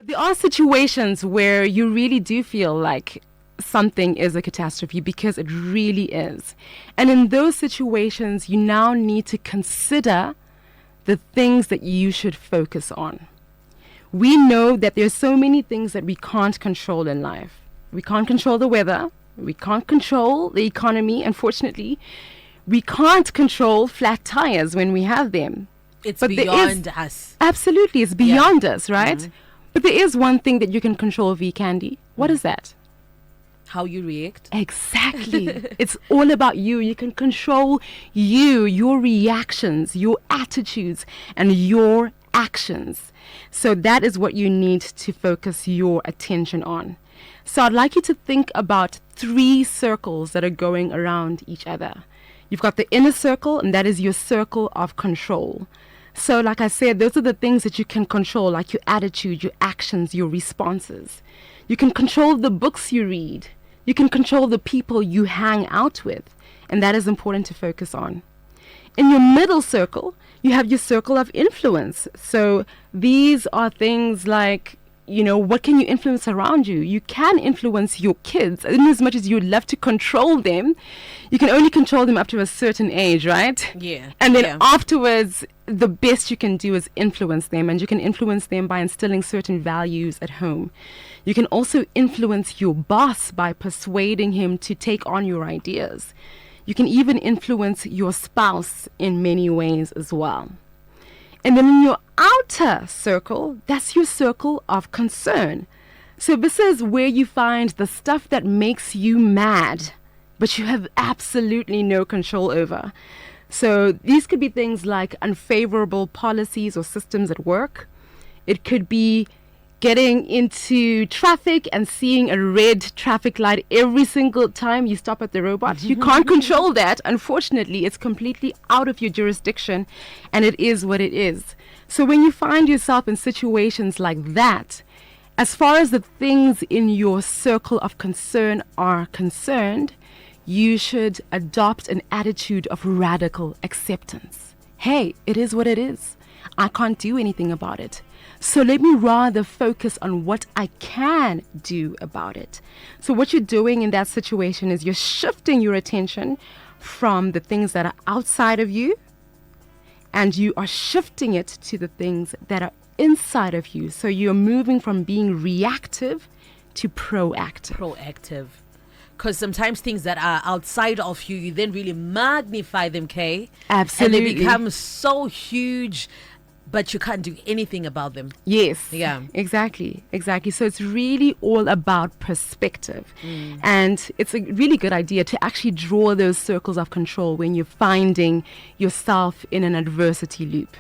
There are situations where you really do feel like something is a catastrophe because it really is. And in those situations, you now need to consider the things that you should focus on. We know that there's so many things that we can't control in life. We can't control the weather. We can't control the economy, unfortunately. We can't control flat tires when we have them. It's But there beyond is- us. Absolutely, it's beyond us, right? But there is one thing that you can control, V Candy. What is that? How you react. Exactly. It's all about you. You can control you, your reactions, your attitudes, and your actions. So that is what you need to focus your attention on. So I'd like you to think about 3 circles that are going around each other. You've got the inner circle, and that is your circle of control. So like I said, those are the things that you can control, like your attitude, your actions, your responses. You can control the books you read. You can control the people you hang out with. And that is important to focus on. In your middle circle, you have your circle of influence. So these are things like, what can you influence around you? You can influence your kids. In as much as you'd love to control them, you can only control them up to a certain age, right? Yeah. And then yeah. afterwards, the best you can do is influence them. And you can influence them by instilling certain values at home. You can also influence your boss by persuading him to take on your ideas. You can even influence your spouse in many ways as well. And then in your outer circle, that's your circle of concern. So this is where you find the stuff that makes you mad, but you have absolutely no control over. So these could be things like unfavorable policies or systems at work. It could be getting into traffic and seeing a red traffic light every single time you stop at the robot. You can't control that. Unfortunately, it's completely out of your jurisdiction, and it is what it is. So when you find yourself in situations like that, as far as the things in your circle of concern are concerned, you should adopt an attitude of radical acceptance. Hey, it is what it is. I can't do anything about it. So let me rather focus on what I can do about it. So what you're doing in that situation is you're shifting your attention from the things that are outside of you, and you are shifting it to the things that are inside of you. So you're moving from being reactive to proactive. Because sometimes things that are outside of you, you then really magnify them, Kay. Absolutely. And they become so huge, but you can't do anything about them. Yes. Yeah. Exactly. So it's really all about perspective. And it's a really good idea to actually draw those circles of control when you're finding yourself in an adversity loop.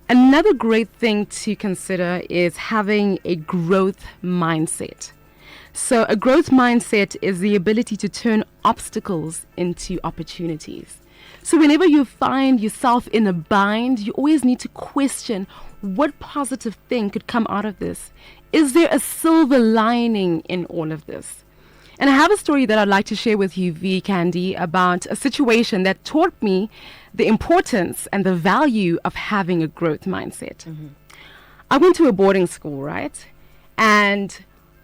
Another great thing to consider is having a growth mindset. So a growth mindset is the ability to turn obstacles into opportunities. So whenever you find yourself in a bind, you always need to question what positive thing could come out of this. Is there a silver lining in all of this? And I have a story that I'd like to share with you, V Candy, about a situation that taught me the importance and the value of having a growth mindset. I went to a boarding school, right? And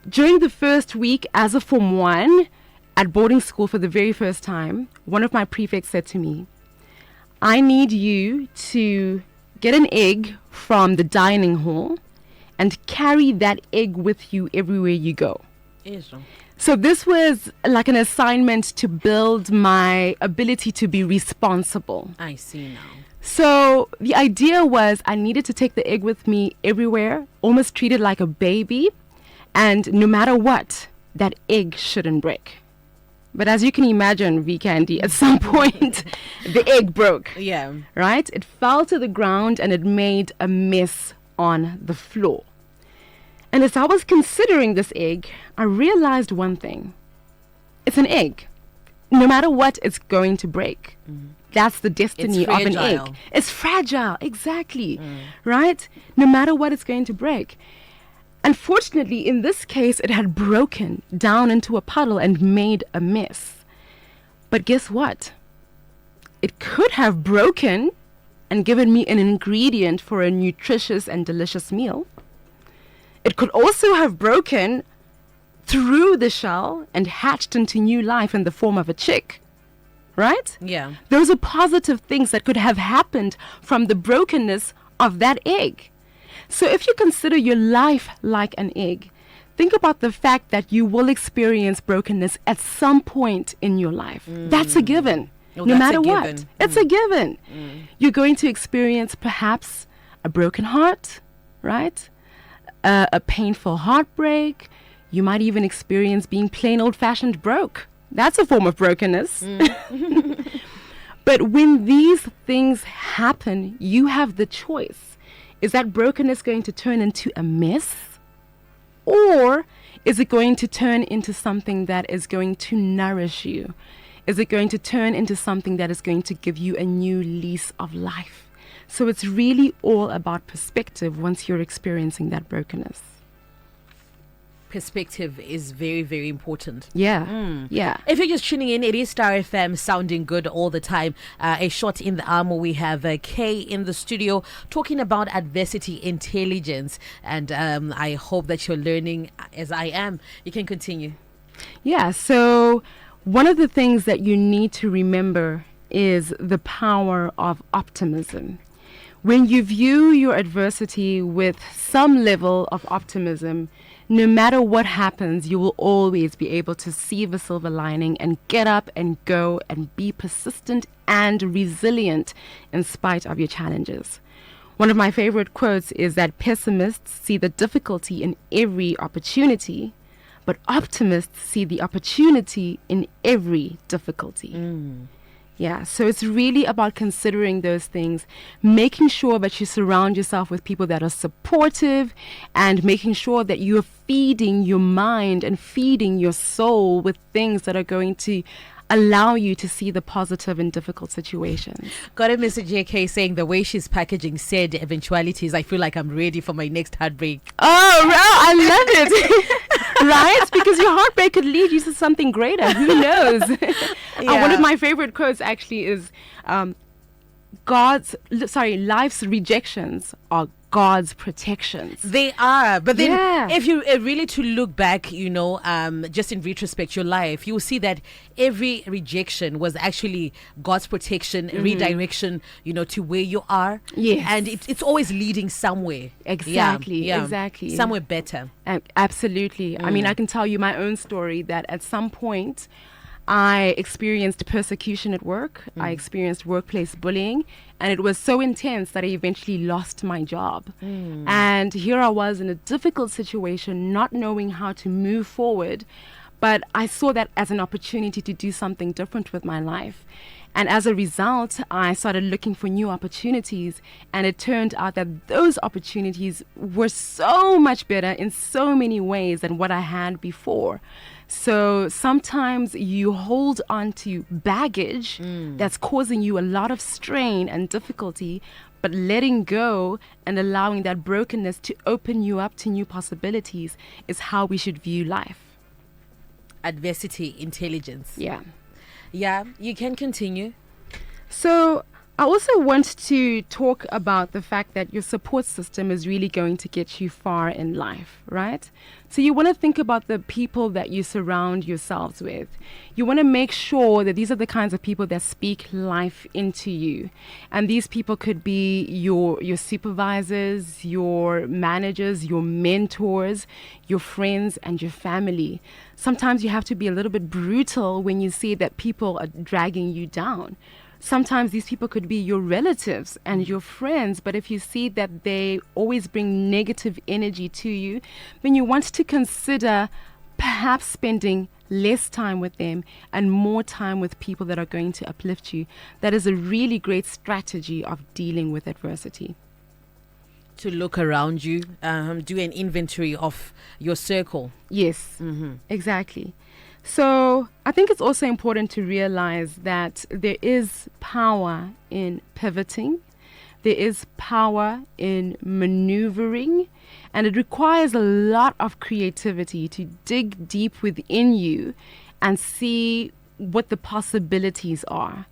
during the first week as a Form 1 at boarding school for the very first time, one of my prefects said to me, I need you to get an egg from the dining hall and carry that egg with you everywhere you go. So this was like an assignment to build my ability to be responsible. I see now. So the idea was I needed to take the egg with me everywhere, almost treat it like a baby. And no matter what, that egg shouldn't break. But as you can imagine, V Candy, at some point, the egg broke. Yeah. Right? It fell to the ground and it made a mess on the floor. And as I was considering this egg, I realized one thing. It's an egg. No matter what, it's going to break. That's the destiny of an egg. It's fragile, exactly. Right? No matter what, it's going to break. Unfortunately, in this case, it had broken down into a puddle and made a mess. But guess what? It could have broken and given me an ingredient for a nutritious and delicious meal. It could also have broken through the shell and hatched into new life in the form of a chick, right? Yeah. Those are positive things that could have happened from the brokenness of that egg. So if you consider your life like an egg, think about the fact that you will experience brokenness at some point in your life. That's a given. Oh, No that's matter a what. given. It's a given. You're going to experience perhaps a broken heart, right? A painful heartbreak. You might even experience being plain old-fashioned broke. That's a form of brokenness. But when these things happen, you have the choice. Is that brokenness going to turn into a mess? Or is it going to turn into something that is going to nourish you? Is it going to turn into something that is going to give you a new lease of life? So it's really all about perspective once you're experiencing that brokenness. Perspective is very, very important. Yeah. Yeah. If you're just tuning in, it is Star FM, sounding good all the time. A shot in the armor. We have Kay in the studio talking about adversity intelligence. And I hope that you're learning as I am. You can continue. Yeah. So one of the things that you need to remember is the power of optimism. When you view your adversity with some level of optimism, no matter what happens, you will always be able to see the silver lining and get up and go and be persistent and resilient in spite of your challenges. One of my favorite quotes is that pessimists see the difficulty in every opportunity, but optimists see the opportunity in every difficulty. Yeah, so it's really about considering those things, making sure that you surround yourself with people that are supportive, and making sure that you're feeding your mind and feeding your soul with things that are going to allow you to see the positive in difficult situations. Got a message here, Kay, saying the way she's packaging said eventualities, I feel like I'm ready for my next heartbreak. Oh, well, I love it. Right? Because your heartbreak could lead you to something greater. Who knows? One of my favorite quotes actually is life's rejections are God's protections. They are. But then Yeah. if you really to look back, just in retrospect, your life, you will see that every rejection was actually God's protection, redirection, to where you are. Yes. And it's always leading somewhere. Exactly, exactly. Somewhere better. Absolutely. I mean, I can tell you my own story that at some point I experienced persecution at work. I experienced workplace bullying, and it was so intense that I eventually lost my job. And here I was in a difficult situation, not knowing how to move forward, but I saw that as an opportunity to do something different with my life. And as a result, I started looking for new opportunities, and it turned out that those opportunities were so much better in so many ways than what I had before. So sometimes you hold on to baggage that's causing you a lot of strain and difficulty, but letting go and allowing that brokenness to open you up to new possibilities is how we should view life. Adversity intelligence. Yeah. Yeah, you can continue. So I also want to talk about the fact that your support system is really going to get you far in life, right? So you want to think about the people that you surround yourselves with. You want to make sure that these are the kinds of people that speak life into you. And these people could be your supervisors, your managers, your mentors, your friends, and your family. Sometimes you have to be a little bit brutal when you see that people are dragging you down. Sometimes these people could be your relatives and your friends, but if you see that they always bring negative energy to you, then you want to consider perhaps spending less time with them and more time with people that are going to uplift you. That is a really great strategy of dealing with adversity. To look around you, do an inventory of your circle. Yes, exactly. So I think it's also important to realize that there is power in pivoting. There is power in maneuvering, and it requires a lot of creativity to dig deep within you and see what the possibilities are.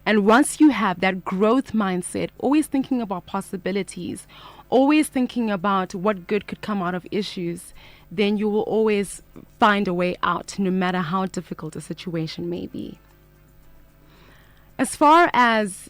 And once you have that growth mindset, always thinking about possibilities, always thinking about what good could come out of issues, then you will always find a way out, no matter how difficult a situation may be. As far as,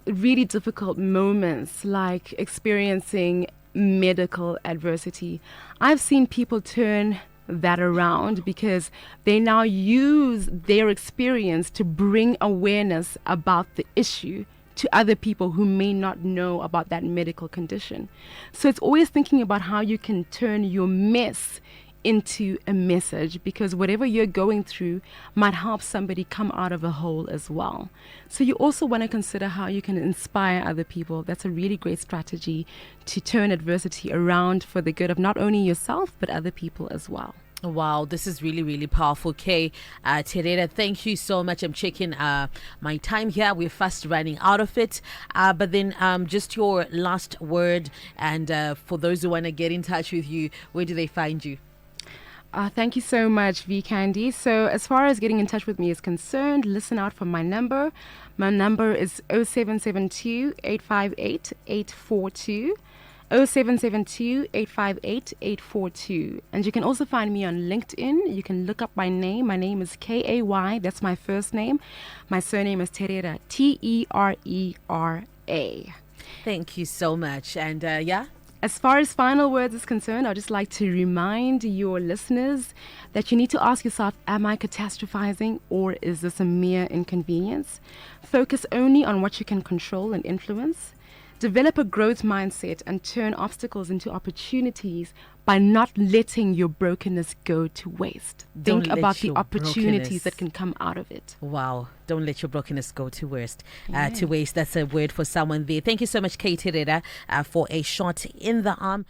really difficult moments like experiencing medical adversity, I've seen people turn that around because they now use their experience to bring awareness about the issue to other people who may not know about that medical condition. So it's always thinking about how you can turn your mess into a message, because whatever you're going through might help somebody come out of a hole as well. So you also want to consider how you can inspire other people. That's a really great strategy to turn adversity around for the good of not only yourself but other people as well. Wow, this is really, really powerful, Kay. Terera, thank you so much. I'm checking my time here. We're fast running out of it. But then just your last word, and for those who want to get in touch with you, where do they find you? Thank you so much, V Candy. So as far as getting in touch with me is concerned, listen out for my number. My number is 0772 858 842. 0772 858 842. And you can also find me on LinkedIn. You can look up my name. My name is Kay. That's my first name. My surname is Terera, Terera. Thank you so much. And as far as final words is concerned, I'd just like to remind your listeners that you need to ask yourself, am I catastrophizing, or is this a mere inconvenience? Focus only on what you can control and influence. Develop a growth mindset and turn obstacles into opportunities by not letting your brokenness go to waste. Think about the opportunities that can come out of it. Wow. Don't let your brokenness go to waste. To waste. That's a word for someone there. Thank you so much, Kay Terera, for a shot in the arm.